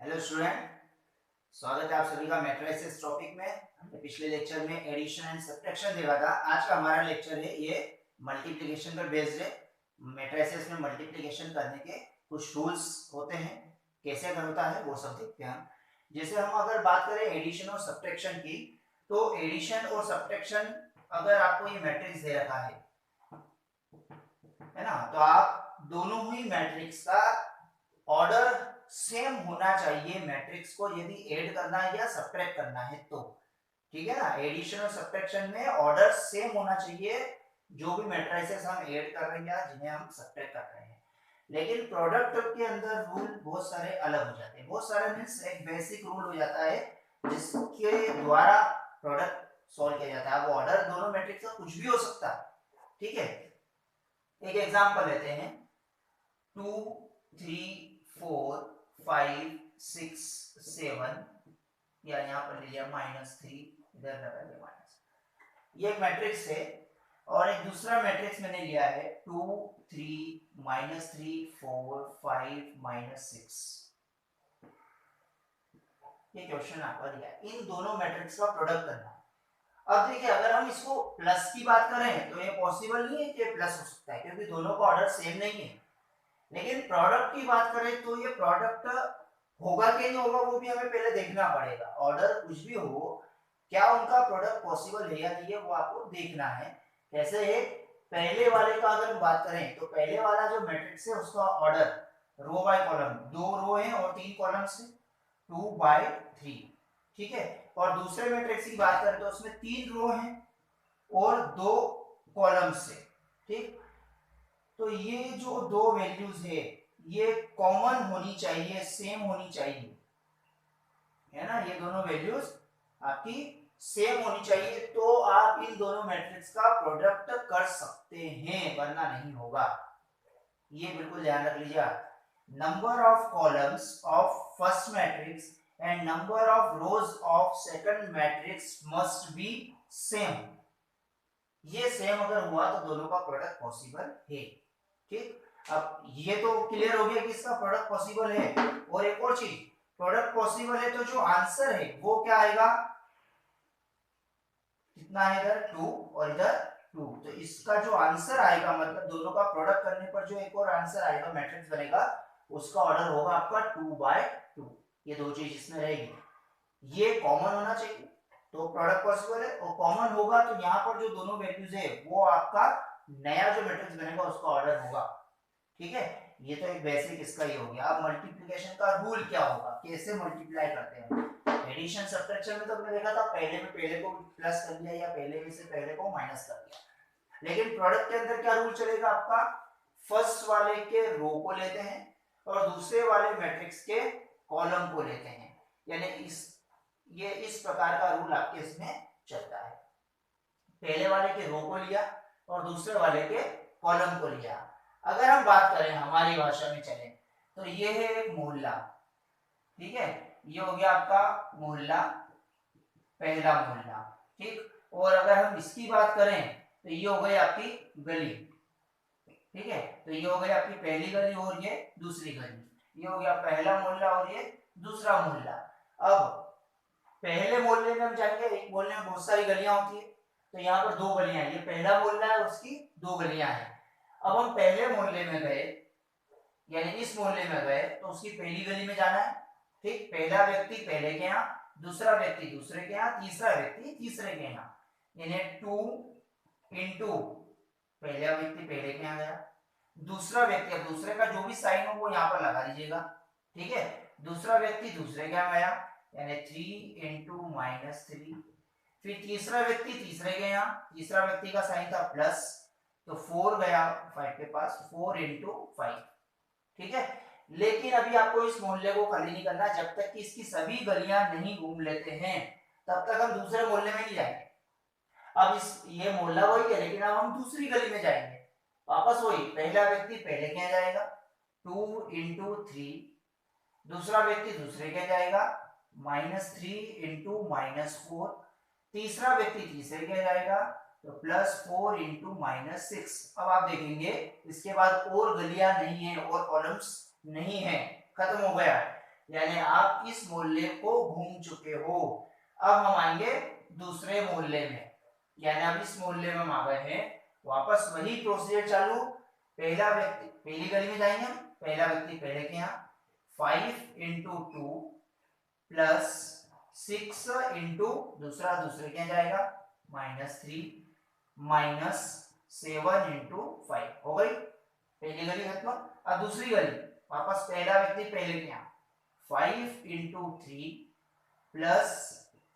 Hello student, स्वागत है आप सभी का मैट्रिसेस टॉपिक में। हमने पिछले लेक्चर में एडिशन एंड सब्ट्रैक्शन देखा था। आज का हमारा लेक्चर है ये मल्टीप्लिकेशन पर बेस्ड है। मैट्रिसेस में मल्टीप्लिकेशन करने के कुछ रूल्स होते हैं, कैसे होता है वो सब देखते हैं हम। जैसे हम अगर बात करें एडिशन और सब्ट्रैक्शन की, तो एडिशन और सब्ट्रैक्शन अगर आपको ये मैट्रिक्स दे रखा है ना, तो आप दोनों ही मैट्रिक्स का ऑर्डर सेम होना चाहिए मैट्रिक्स को, यदि ऐड करना है या सब्ट्रैक्ट करना है तो। ठीक है ना, एडिशन और सब्ट्रैक्शन में ऑर्डर सेम होना चाहिए, जो भी मैट्रिसेस हम ऐड कर रहे हैं या जिन्हें हम सब्ट्रैक्ट कर रहे हैं। लेकिन प्रोडक्ट के अंदर रूल बहुत सारे अलग हो जाते हैं। बहुत सारे मींस एक बेसिक रूल हो जाता है जिसके द्वारा प्रोडक्ट सॉल्व किया जाता है। वो ऑर्डर दोनों मैट्रिक्स का कुछ भी हो सकता है। ठीक है, एक एग्जांपल लेते हैं। 2 3 4 5 6 7, या यहाँ पर ले लिया -3, इधर लगा लिया माइनस। ये एक मैट्रिक्स है। और एक दूसरा मैट्रिक्स मैंने लिया है 2 3 -3 4 5 -6। ये क्वेश्चन आपका दिया है, इन दोनों मैट्रिक्स का प्रोडक्ट करना है। अब देखिए, अगर हम इसको प्लस की बात करें तो ये पॉसिबल नहीं है कि प्लस हो सकता है, क्योंकि दोनों का ऑर्डर सेम नहीं है। लेकिन प्रोडक्ट की बात करें तो ये प्रोडक्ट होगा कि नहीं होगा वो भी हमें पहले देखना पड़ेगा। ऑर्डर कुछ भी हो, क्या उनका प्रोडक्ट पॉसिबल है या नहीं है वो आपको देखना है। कैसे है, पहले वाले का अगर हम बात करें तो पहले वाला जो मैट्रिक्स है उसका ऑर्डर रो बाय कॉलम, 2 रो है और 3 कॉलम्स है, 2/3। ठीक है, और दूसरे मैट्रिक्स की बात करें तो उसमें 3 रो हैं और 2 कॉलम्स है। ठीक, तो ये जो दो वैल्यूज है ये कॉमन होनी चाहिए, सेम होनी चाहिए, है ना। ये दोनों वैल्यूज आपकी सेम होनी चाहिए, तो आप इन दोनों मैट्रिक्स का प्रोडक्ट कर सकते हैं, वरना नहीं होगा। ये बिल्कुल ध्यान रख लीजिए। Number of columns of first matrix and number of rose of second matrix must be same. ये सेम अगर हुआ तो दोनों का प्रोडक्ट पॉसिबल है। ठीक, अब ये तो क्लियर हो गया कि इसका प्रोडक्ट पॉसिबल है। और एक और चीज, प्रोडक्ट पॉसिबल है तो जो आंसर है वो क्या आएगा, कितना है इधर 2 और इधर 2, तो इसका जो आंसर आएगा, मतलब दोनों का प्रोडक्ट करने पर जो एक और आंसर आएगा, मैट्रिक्स बनेगा, उसका ऑर्डर होगा आपका 2/2। ये दो चीज इसमें रहेगी। ये कॉमन होना चाहिए तो प्रोडक्ट पॉसिबल है, और कॉमन होगा तो यहाँ पर जो दोनों वैल्यूज है वो आपका नया जो मैट्रिक्स बनेगा उसका ऑर्डर होगा। ठीक है, ये तो एक बेसिक इसका ही हो गया। अब मल्टीप्लिकेशन का रूल क्या होगा, कैसे मल्टीप्लाई करते हैं। एडिशन सब्ट्रैक्शन में तो हमने देखा था पहले को प्लस कर दिया या पहले में से पहले को माइनस कर दिया। लेकिन प्रोडक्ट के अंदर क्या रूल चलेगा आपका, फर्स्ट वाले के रो को लेते हैं और दूसरे वाले मैट्रिक्स के कॉलम को लेते हैं। यानी इस प्रकार का रूल आपके इसमें चलता है। पहले वाले के रो को लिया और दूसरे वाले के कॉलम को लिया। अगर हम बात करें हमारी भाषा में चले तो ये है एक मोहल्ला। ठीक है, ये हो गया आपका मोहल्ला, पहला मोहल्ला। ठीक, और अगर हम इसकी बात करें तो ये हो गई आपकी गली। ठीक है, तो ये हो गई आपकी पहली गली और ये दूसरी गली। ये हो गया पहला मोहल्ला और ये दूसरा मोहल्ला। अब पहले मोहल्ले में हम जाएंगे, एक मोहल्ले में बहुत सारी गलियां होती है, तो यहाँ पर 2 गलियां हैं, ये पहला मोहल्ला है, उसकी 2 गलियां हैं। अब हम पहले मोहल्ले में गए, यानी इस मोहल्ले में गए, तो उसकी पहली गली में जाना है। ठीक, पहला व्यक्ति पहले के यहाँ, दूसरा व्यक्ति दूसरे के यहाँ, तीसरा व्यक्ति तीसरे के यहाँ, यानी 2 इंटू पहला व्यक्ति पहले के यहाँ गया, दूसरा व्यक्ति, अब दूसरे का जो भी साइन हो वो यहाँ पर लगा दीजिएगा। ठीक है, दूसरा व्यक्ति दूसरे के यहाँ गया, यानी 3 इंटू -3, फिर तीसरा व्यक्ति तीसरे के यहाँ, तीसरा व्यक्ति का साइन था प्लस, तो 4 गया 5 के पास, 4 इंटू 5। ठीक है, लेकिन अभी आपको इस मोहल्ले को खाली नहीं करना, जब तक कि इसकी सभी गलियां नहीं घूम लेते हैं तब तक हम दूसरे मोहल्ले में नहीं जाएंगे। अब ये मोहल्ला वही है, लेकिन अब हम दूसरी गली में जाएंगे, वापस वही, पहला व्यक्ति पहले के यहाँ जाएगा 2 इंटू 3, दूसरा व्यक्ति दूसरे के यहाँ जाएगा -3 इंटू -4, तीसरा व्यक्ति तीसरे के यहाँ जाएगा तो +4 इंटू -6। अब आप देखेंगे इसके बाद और गलियां नहीं है और कॉलम्स नहीं है, खत्म हो गया है। यानी आप इस मूल्य को घूम चुके हो। अब हम आएंगे दूसरे मूल्य में, यानी अब इस मूल्य में हम आ गए हैं, वापस वही प्रोसीजर चालू। पहला व्यक्ति पहली गली में जाएंगे हम, पहला व्यक्ति पहले के यहाँ 5 इंटू 2 प्लस 6 इंटू दूसरे के यहाँ जाएगा -3 माइनस 7 इंटू 5, हो गई पहली गली खत्म। अब दूसरी गली, वापस पहला व्यक्ति पहले के यहाँ 5 into 3 plus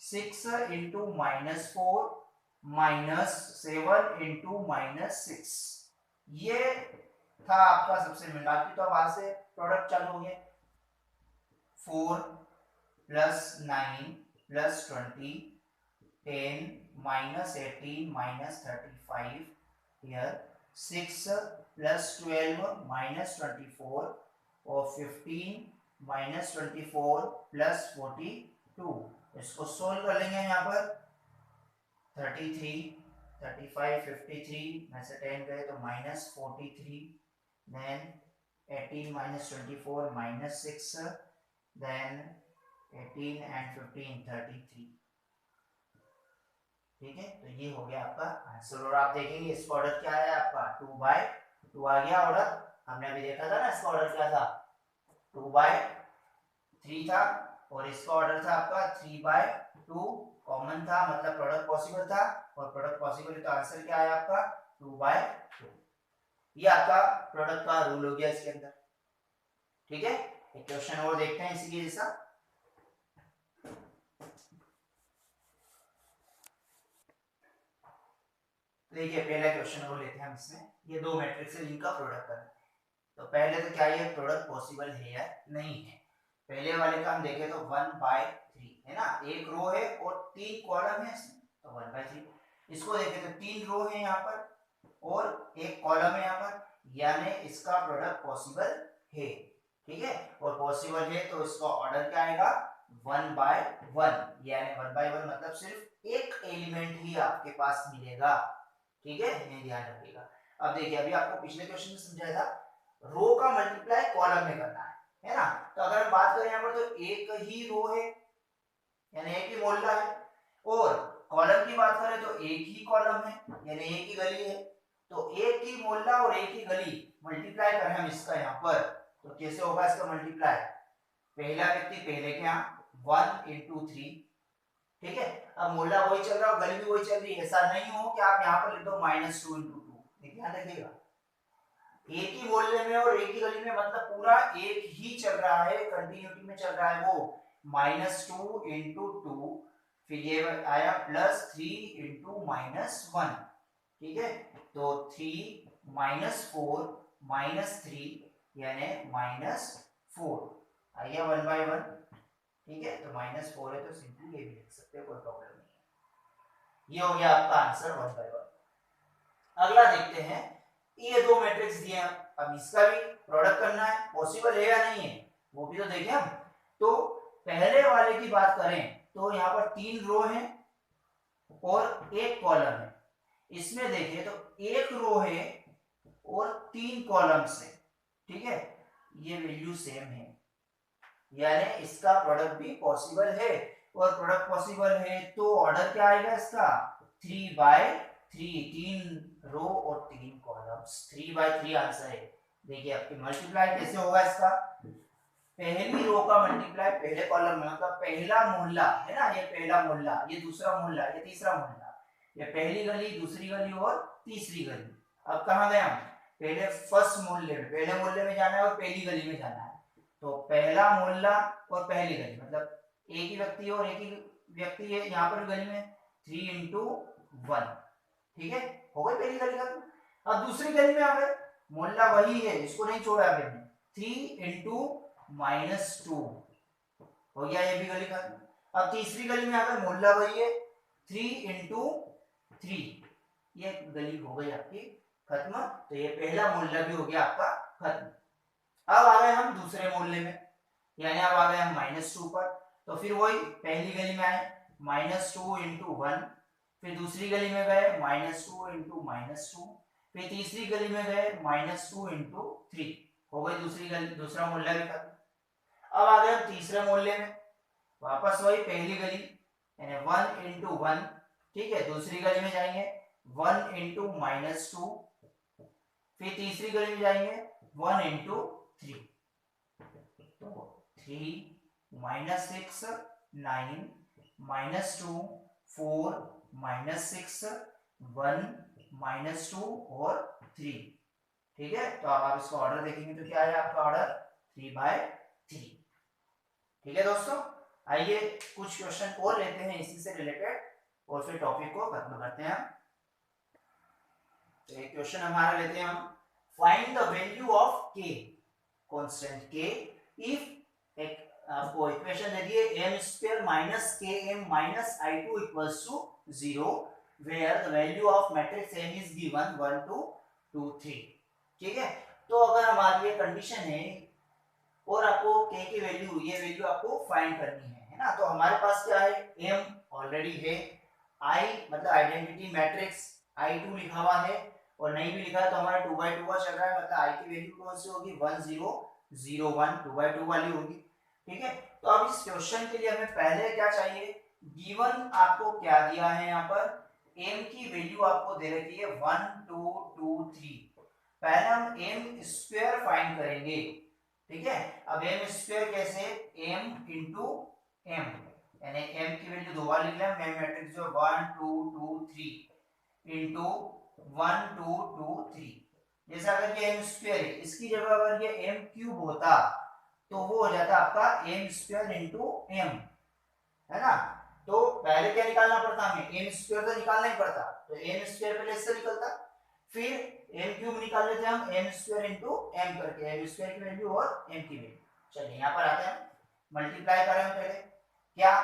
6 into -4 minus 7 into -6, ये था आपका सबसे मेन। बाकी तो अब आज से प्रोडक्ट चालू हो गया। 4 plus 9 plus 20 10 minus 18 minus 35 here 6 plus 12 minus 24 और 15 माइनस 24 प्लस 42। इसको सोल्व कर लेंगे यहाँ पर 33 35 53 में से 10 गए तो -43, then 18 minus 24 minus 6, then 18 and 15 33। ठीक है, तो ये हो गया आपका आंसर। और आप देखेंगे इसका ऑर्डर क्या है आपका 2/2 आ गया ऑर्डर। हमने अभी देखा था ना इसका ऑर्डर क्या था, 2/3 था, और इसका ऑर्डर था आपका 3/2। कॉमन था मतलब प्रोडक्ट पॉसिबल था, और प्रोडक्ट पॉसिबल है तो आंसर क्या है आपका 2/2। ये आपका प्रोडक्ट का रूल हो गया इसके अंदर। ठीक है, एक क्वेश्चन और देखते हैं इसी के जैसा। देखिए पहला क्वेश्चन और लेते हैं हम इसमें, ये दो मैट्रिक्स है जिनका प्रोडक्ट करना है। तो पहले तो क्या ये प्रोडक्ट पॉसिबल है या नहीं है। पहले वाले का हम देखें तो 1/3 है ना, एक रो है और 3 कॉलम है इसमें, तो 1/3। इसको देखें तो 3 रो है यहाँ पर और एक कॉलम है यहाँ पर, यानी इसका प्रोडक्ट पॉसिबल है। ठीक है, और पॉसिबल है तो इसका ऑर्डर क्या आएगा 1/1, यानी 1/1 मतलब सिर्फ एक एलिमेंट ही आपके पास मिलेगा। ठीक है, ये ध्यान रखिएगा। अब देखिए अभी आपको पिछले क्वेश्चन में समझाया था रो का मल्टीप्लाई कॉलम में करना है ना। तो अगर हम बात करें यहाँ पर तो एक ही रो है यानी एक ही मोहल्ला है, और कॉलम की बात करें तो एक ही कॉलम है यानी एक ही गली है। तो एक ही मोहल्ला और एक ही गली मल्टीप्लाई करें हम इसका यहाँ पर, तो कैसे होगा इसका मल्टीप्लाई। पहला व्यक्ति पहले के यहाँ 1 इंटू 3। ठीक है, अब मोहल्ला वही चल रहा है, गली भी वही चल रही है, ऐसा नहीं हो कि आप यहाँ पर लिख दो -2 इंटू 2। ध्यान रखिएगा, एक ही मोहल्ले में और एक ही गली में मतलब पूरा एक ही चल रहा है, कंटिन्यूटी में चल रहा है वो। -2 इंटू 2, फिर ये आया +3 इंटू -1। ठीक है, तो 3 -4 -3 यानी -4 आइए 1/1। ठीक है, तो -4 है तो सिंपली ये भी लिख सकते हैं, कोई प्रॉब्लम नहीं है। ये हो गया आपका आंसर 1/1। अगला देखते हैं, ये दो मैट्रिक्स दिए हैं, अब इसका भी प्रोडक्ट करना है, पॉसिबल है या नहीं है वो भी तो देखें हम। तो पहले वाले की बात करें तो यहाँ पर 3 रो हैं और एक कॉलम है। इसमें देखें तो एक रो है और 3 कॉलम्स है। ठीक है, ये वैल्यू सेम है यानी इसका प्रोडक्ट भी पॉसिबल है, और प्रोडक्ट पॉसिबल है तो ऑर्डर क्या आएगा इसका 3/3, 3 रो और 3 कॉलम्स, 3/3 आंसर है। देखिए आपकी मल्टीप्लाई कैसे होगा इसका, पहली रो का मल्टीप्लाई पहले कॉलम में, मतलब पहला मोहल्ला है ना, ये पहला मोहल्ला, ये दूसरा मोहल्ला, ये तीसरा मोहल्ला, ये पहली गली दूसरी गली और तीसरी गली। अब कहाँ गए हम, पहले फर्स्ट मोहल्ले में, पहले मोहल्ले में जाना है और पहली गली में जाना है। तो पहला मोहल्ला और पहली गली मतलब एक ही व्यक्ति और एक ही व्यक्ति है यहाँ पर गली में, 3 इंटू 1। ठीक है, हो गई पहली गली खत्म। अब दूसरी गली में आ गए, मोहल्ला वही है, इसको नहीं छोड़ा अभी हमने, 3 इंटू -2 हो गया, ये भी गली खत्म। अब तीसरी गली में आ गए, मोहल्ला वही है, 3 इंटू 3, ये गली हो गई आपकी खत्म। तो ये पहला मोहल्ला भी हो गया आपका खत्म। अब आ गए हम दूसरे मोहल्ले में, यानी अब आ गए हम -2 पर। तो फिर वही पहली गली में आए -2 इंटू 1, फिर दूसरी गली में गए -2 इंटू -2, फिर तीसरी गली में गए -2 इंटू 3, हो गई दूसरी गली, दूसरा मोहल्ला भी खत्म। अब आ गए हम तीसरे मोहल्ले में, वापस वही पहली गली यानी 1 इंटू 1, ठीक है। दूसरी गली में जाएंगे 1 इंटू -2, फिर तीसरी गली में जाएंगे 1 इंटू 3, तो 3 -6 9 -2 4 -6 1 -2 और 3, ठीक है। तो अब आप इसका ऑर्डर देखेंगे तो क्या है आपका ऑर्डर 3/3, ठीक है दोस्तों। आइए कुछ क्वेश्चन और लेते हैं इसी से रिलेटेड और फिर टॉपिक को खत्म करते हैं। तो एक क्वेश्चन हमारा लेते हैं हम, find the value of k, constant k, if एक आपको इक्वेशन दे दी है m² - km - i2 = 0 where the value of matrix m is given 1 2 2 3, ठीक है। तो अगर हमारी ये कंडीशन है और आपको k की वैल्यू, ये वैल्यू आपको फाइंड करनी है ना, तो हमारे पास क्या है, m ऑलरेडी है, i मतलब आइडेंटिटी मैट्रिक्स i2 लिखा हुआ है और नहीं भी लिखा है तो हमारा 2/2 का चल रहा है, मतलब i की वैल्यू कौन सी होगी 1 0 0 1 2/2 वाली होगी, ठीक है। तो अब इस क्वेश्चन के लिए हमें पहले क्या चाहिए, गिवन आपको क्या दिया है, यहाँ पर m की वैल्यू आपको दे रखी है 1 2 2 3, पहले हम m² फाइंड करेंगे, ठीक है। अब m² कैसे, m इंटू m, यानी m की वैल्यू दो बार लिख लें, m मैट्रिक्स जो 1 2 2 3 इंटू 1 2 2 3, जैसे अगर ये m² है, इसकी जगह अगर ये m³ होता तो वो हो जाता आपका m² इंटू m, है ना। तो पहले क्या निकालना पड़ता हमें, m² तो निकालना ही पड़ता, तो m² पहले इससे निकलता, फिर m³ निकाल लेते हम m² इंटू m करके, m² की वैल्यू और m की वैल्यू। चलिए यहाँ पर आते हैं, मल्टीप्लाई करें पहले, क्या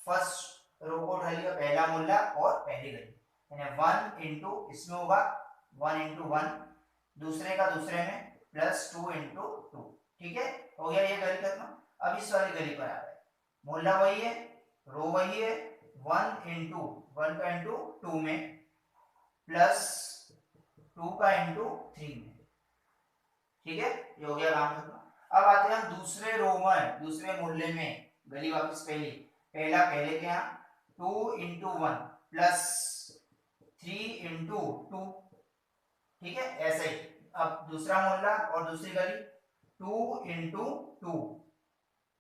फर्स्ट रो को उठा लिया, पहला मोहल्ला और पहली गली, यानी 1 इंटू इसमें होगा 1 इंटू 1, दूसरे का दूसरे में प्लस 2 इंटू 2, ठीक है, हो गया ये गली खत्म। अब इस वाली गली पर आ गए, मोहल्ला वही है, रो वही है, 1 इंटू 1 का इंटू 2 में प्लस 2 का इंटू 3 में, ठीक है, ये हो गया काम खत्म। अब आते हैं हम दूसरे रो में, दूसरे मोहल्ले में, गली वापस पहली, पहला पहले के यहाँ 2 इंटू 1 प्लस 3 इंटू 2, ठीक है, ऐसे ही। अब दूसरा मोहल्ला और दूसरी गली 2 इंटू 2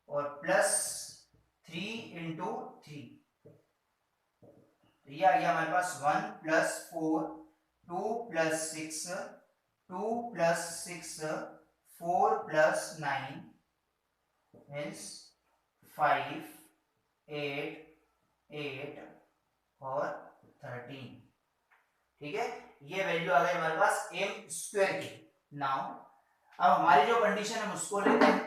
और प्लस 3 इंटू 3, ये आ गया हमारे पास 1 plus 4 2 plus 6 2 plus 6 4 plus 9 means 5 8 8 और 13, ठीक है। ये वैल्यू आ गई हमारे पास m² की। नाउ अब हमारी जो कंडीशन है उसको लेते हैं,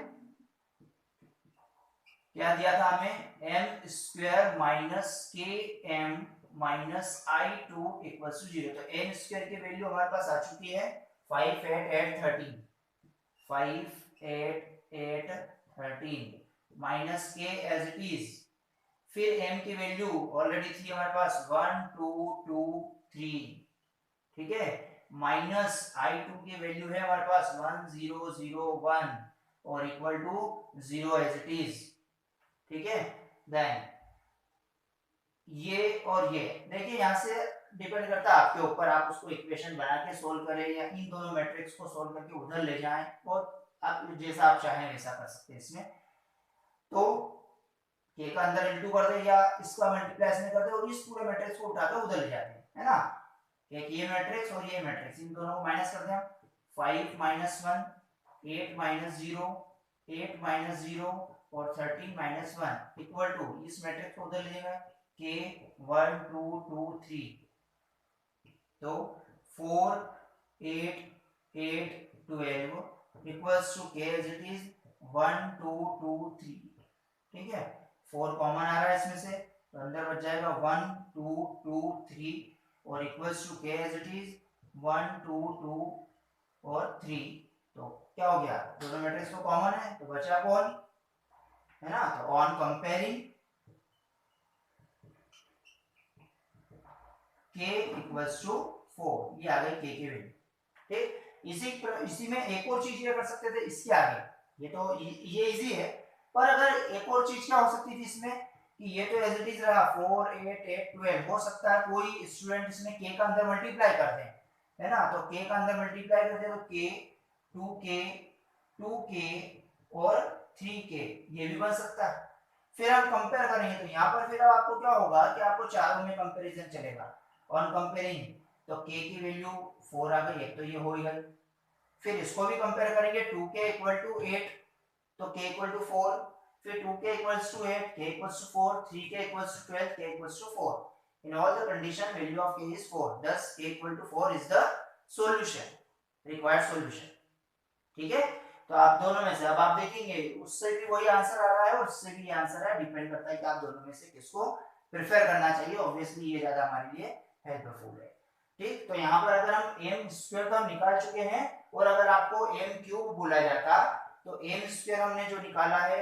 क्या दिया था हमें, m² minus km minus i2 equals to 0, तो m² की वैल्यू हमारे पास आ चुकी है 5 8 8 13, 5 8 8 13 minus k as it is, फिर m की वैल्यू ऑलरेडी थी हमारे पास 1 2 2 3, ठीक है, माइनस i2 की वैल्यू है हमारे पास 1 0 0 1 और equal to 0 as it is, ठीक है। देन ये और ये देखिए, यहां से डिपेंड करता है आपके ऊपर, आप उसको इक्वेशन बना के सोल्व करें या इन दोनों मैट्रिक्स को सोल्व करके उधर ले जाएं, और आप जैसा आप चाहें वैसा कर सकते हैं इसमें। तो k का अंदर इनटू कर दे या इसका मल्टीप्लाई इसमें कर दे और इस पूरे मैट्रिक्स को उठाकर उधर ले जाते हैं, है ना। एक ये मैट्रिक्स और ये मैट्रिक्स, इन दोनों को माइनस कर दें, 5 - 1 8 - 0 8 - 0 और 13 - 1 इक्वल टू, इस मैट्रिक्स को उधर ले जाएगा k 1 2 2 3, तो 4 8 8 12 equals to k as it is 1 2 2 3, ठीक है। 4 कॉमन आ रहा है इसमें से, तो अंदर बच जाएगा 1 2 2 3 और equals to k as it is 1 2 2 और 3, तो क्या हो गया, दोनों मैट्रिक्स को कॉमन है तो बचा कौन, है ना। तो on comparing k equals to 4, ये आ गई k की वैल्यू, ठीक। इसी में एक और चीज ये कर सकते थे इसके आगे, ये तो ये इजी है, पर अगर एक और चीज क्या हो सकती थी इसमें कि ये तो एज इट इज रहा 4 8 8 12, हो सकता है कोई स्टूडेंट इसमें k का अंदर मल्टीप्लाई कर दे, है ना, तो k का अंदर मल्टीप्लाई कर दे तो k 2k 2k और 3k, ये भी बन सकता है। फिर हम कंपेयर करेंगे तो यहाँ पर फिर आपको क्या होगा कि आपको चारों में कंपैरिजन चलेगा ऑन कंपेयरिंग, तो k की वैल्यू 4 आ गई, तो ये हो ही गई। फिर इसको भी कंपेयर करेंगे 2k इक्वल टू 8, तो k इक्वल टू 4, फिर 2k equals to 8, k equals to 4, 3k equals to 12, k equals to 4, in all the condition value of k is 4, thus k equal to 4 is the solution, required solution। ठीक है, तो आप दोनों में से अब आप देखेंगे उससे भी वही आंसर आ रहा है और उससे भी ये आंसर है, डिपेंड करता है कि आप दोनों में से किसको प्रेफर करना चाहिए। ऑब्वियसली ये ज्यादा हमारे लिए हेल्पफुल है। ठीक, तो यहाँ पर अगर हम एम स्क्वायर तो हम निकाल चुके हैं, और अगर आपको एम क्यूब बोला जाता तो एम स्क्वायर हमने जो निकाला है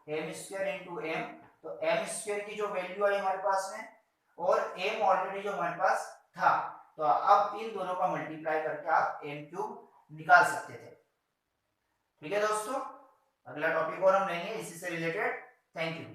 एम स्क्वायर इंटू एम, तो एम स्क्वायर की जो वैल्यू आई हमारे पास में और एम ऑलरेडी जो हमारे पास था, तो अब इन दोनों का मल्टीप्लाई करके आप एम क्यूब निकाल सकते थे। ठीक है दोस्तों, अगला टॉपिक और हम लेंगे इसी से रिलेटेड। Thank you.